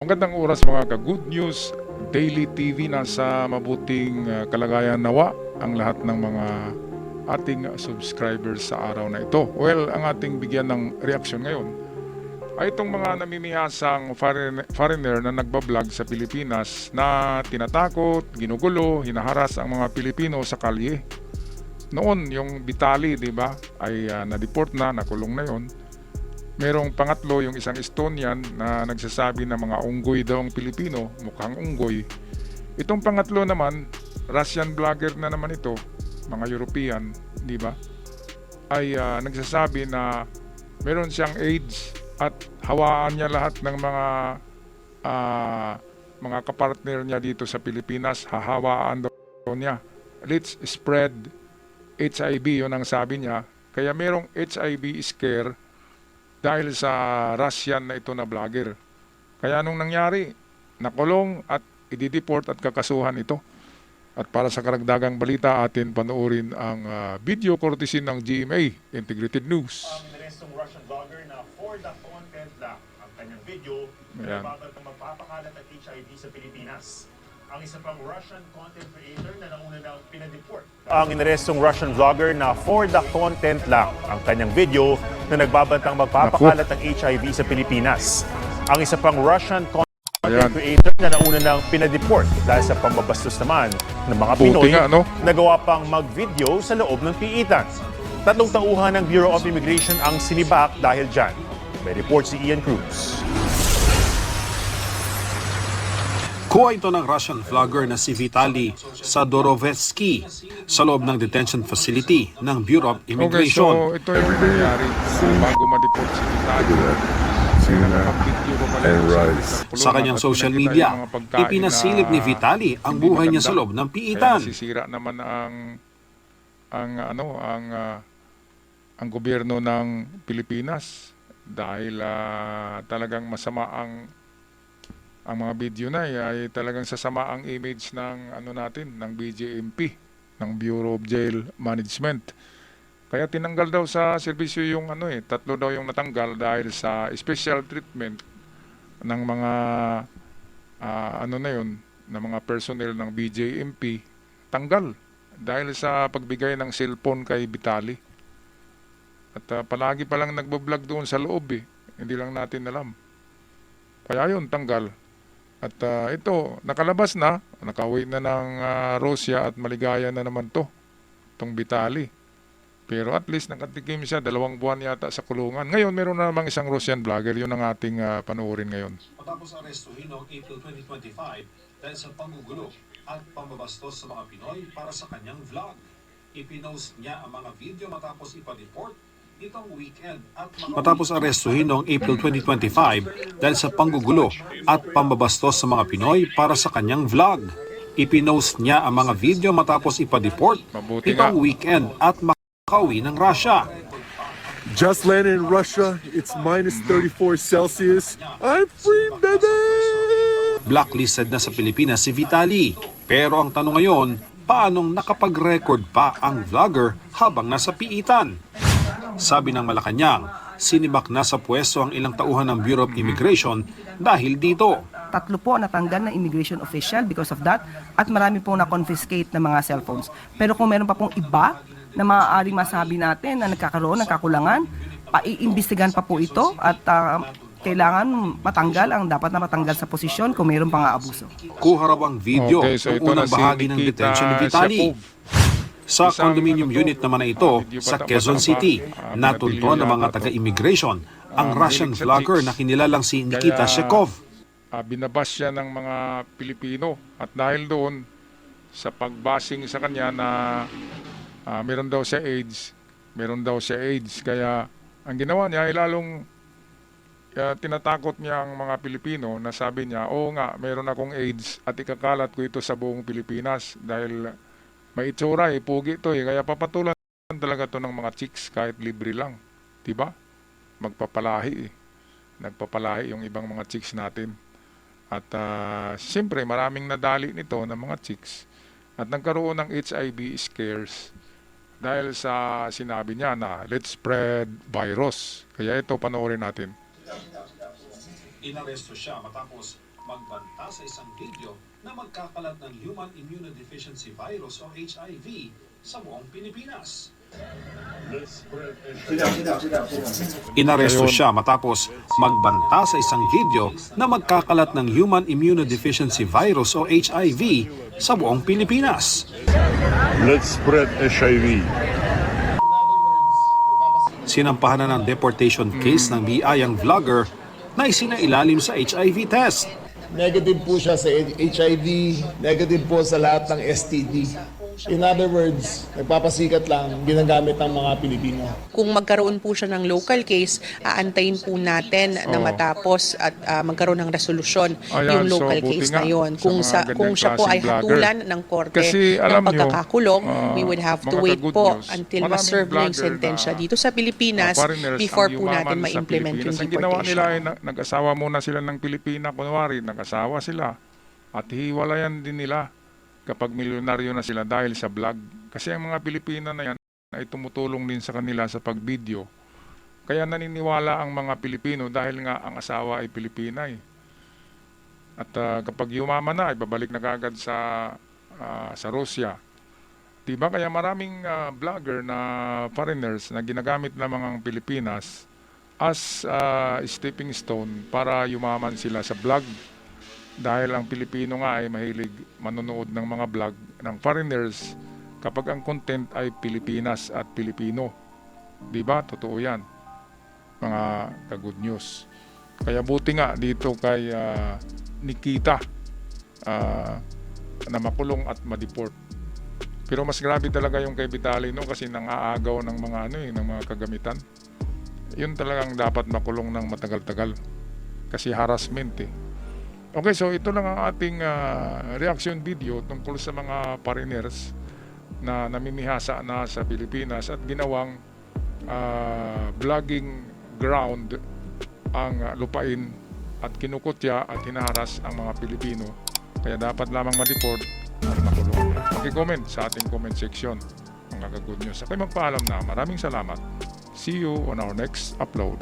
Magandang oras mga ka-Good News Daily TV, nasa mabuting kalagayan nawa ang lahat ng mga ating subscribers sa araw na ito. Well, ang ating bigyan ng reaksyon ngayon ay itong mga namimihasang foreigner na nagbablog sa Pilipinas na tinatakot, ginugulo, hinaharas ang mga Pilipino sa kalye. Noon, yung Vitali, di ba, ay na-deport na, nakulong na yon. Merong pangatlo, yung isang Estonian na nagsasabi na mga unggoy daw ang Pilipino, mukhang unggoy. Itong pangatlo naman, Russian vlogger na naman ito, mga European, di ba? Ay nagsasabi na meron siyang AIDS at hawaan niya lahat ng mga kapartner niya dito sa Pilipinas, hahawaan daw niya. Let's spread HIV, yun ang sabi niya. Kaya merong HIV scare dahil sa Russian na ito na vlogger. Kaya nung nangyari, nakulong at idideport at kakasuhan ito. At para sa karagdagang balita, atin panoorin ang video courtesy ng GMA Integrated News. Ang inarestong Russian vlogger na for the content lang ang kanyang video na nagbabalak magpapakalat ng HIV sa Pilipinas. Ang isa pang Russian content creator na nauna nang pinadeport. Ang inarestong Russian vlogger na for the content lang ang kanyang video na nagbabantang magpapakalat ng HIV sa Pilipinas. Ang isa pang Russian content creator na nauna nang pinadeport dahil sa pambabastos naman ng mga Pinoy nagawa pang mag-video sa loob ng piitan. 3 tauhan ng Bureau of Immigration ang sinibak dahil dyan. May report si Ian Cruz. Kuha ito ng Russian vlogger na si Vitali Sadorovetsky sa loob ng detention facility ng Bureau of Immigration. Okay, so ito yung nangyari bago ma-deport si Vitali. Sa kanyang social media, ipinasilip ni Vitali ang buhay niya sa loob ng piitan. Sisira naman ang gobyerno ng Pilipinas dahil talagang masama ang mga video na ay talagang sasama ang image ng ng BJMP, ng Bureau of Jail Management. Kaya tinanggal daw sa serbisyo yung 3 daw yung natanggal dahil sa special treatment ng mga ng mga personnel ng BJMP, tanggal dahil sa pagbigay ng cellphone kay Vitali. At palagi pa lang nagbo-vlog doon sa loob hindi lang natin alam. Kaya yun, tanggal. At ito, nakalabas na, nakauwi na ng Russia at maligaya na naman itong Vitali. Pero at least nakatikim siya, 2 buwan yata sa kulungan. Ngayon, meron na namang isang Russian vlogger, yun ang ating panoorin ngayon. Matapos arestuhin noong April 2025 dahil sa panggugulo at pambabastos sa mga Pinoy para sa kanyang vlog. Ipinost niya ang mga video matapos ipa-deport nitong weekend at matapos arestuhin noong April 2025 dahil sa panggugulo at pambabastos sa mga Pinoy para sa kanyang vlog. Ipinost niya ang mga video matapos ipa-deport nitong weekend at makauwi ng Russia. Just landed in Russia. It's minus 34 Celsius. I'm free, baby! Blacklisted na sa Pilipinas si Vitali. Pero ang tanong ngayon, paanong nakapag-record pa ang vlogger habang nasa piitan? Sabi ng Malacanang, sinibak na sa pwesto ang ilang tauhan ng Bureau of Immigration dahil dito. 3 po natanggal na immigration official because of that at marami po na-confiscate ng mga cellphones. Pero kung meron pa pong iba na maaaring masabi natin na nagkakaroon ng kakulangan, paiimbestigahan pa po ito at kailangan matanggal ang dapat na matanggal sa posisyon kung mayroon pang abuso. Kuha raw ang video Okay, so ng ito unang na si bahagi ng Nikita detention ni Vitali. Sa condominium unit naman na ito sa Quezon City, natunto ng mga taga-immigration ang Russian vlogger na kinilalang si Nikita Shekov. Binabas siya ng mga Pilipino at dahil doon sa pagbasing sa kanya na meron daw siya AIDS, kaya ang ginawa niya ay lalong tinatakot niya ang mga Pilipino na sabi niya, oo nga, meron akong AIDS at ikakalat ko ito sa buong Pilipinas dahil may itsura pugi ito kaya papatulan talaga to ng mga chicks kahit libre lang, diba? Magpapalahi nagpapalahi yung ibang mga chicks natin at siyempre maraming nadali nito ng mga chicks at nagkaroon ng HIV scares dahil sa sinabi niya na let's spread virus. Kaya ito panoorin natin. Inaresto siya matapos magbanta sa isang video na magkakalat ng Human Immunodeficiency Virus o HIV sa buong Pilipinas. Inaresto siya matapos magbanta sa isang video na magkakalat ng Human Immunodeficiency Virus o HIV sa buong Pilipinas. Let's spread HIV. Sinampahan na ng deportation case ng BI ang vlogger na isinailalim sa HIV test. Negative po siya sa HIV, negative po sa lahat ng STD. In other words, nagpapasikat lang, ginagamit ng mga Pilipino. Kung magkaroon po siya ng local case, aantayin po natin na matapos at magkaroon ng resolusyon Ayan, yung local so buti case nga na yon. sa Kung mga kung siya po ay ganyang klaseng hatulan ng korte Kasi alam ng nyo, pagkakakulong, we would have to mga wait ka-good po news, until maraming ma-serve na yung vlogger sentensya na, dito sa Pilipinas foreigners before ang po natin yumaman sa ma-implement yung Pilipinas. Ang ginawa nila deportation. ay nag-asawa muna sila ng Pilipina, kunwari, nag-asawa sila at hiwalayan din nila kapag milyonaryo na sila dahil sa vlog. Kasi ang mga Pilipina na yan ay tumutulong din sa kanila sa pag-video. Kaya naniniwala ang mga Pilipino dahil nga ang asawa ay Pilipina eh. At kapag yumaman na, ay babalik na kagad sa Russia. Diba? Kaya maraming vlogger na foreigners na ginagamit ng mga Pilipinas as stepping stone para yumaman sila sa vlog. Dahil ang Pilipino nga ay mahilig manonood ng mga vlog ng foreigners kapag ang content ay Pilipinas at Pilipino. Diba? Totoo yan. Mga ka-good news. Kaya buti nga dito kay Nikita na makulong at ma-deport. Pero mas grabe talaga yung kay Vitali no kasi nangaagaw ng mga ng mga kagamitan. Yun talagang dapat makulong ng matagal-tagal. Kasi harassment eh. Okay, so ito lang ang ating reaction video tungkol sa mga foreigners na namimihasa na sa Pilipinas at ginawang vlogging ground ang lupain at kinukutya at hinaharas ang mga Pilipino. Kaya dapat lamang ma-deport at makulong. Paki-comment sa ating comment section mga ka-good news. Ako'y magpaalam na. Maraming salamat. See you on our next upload.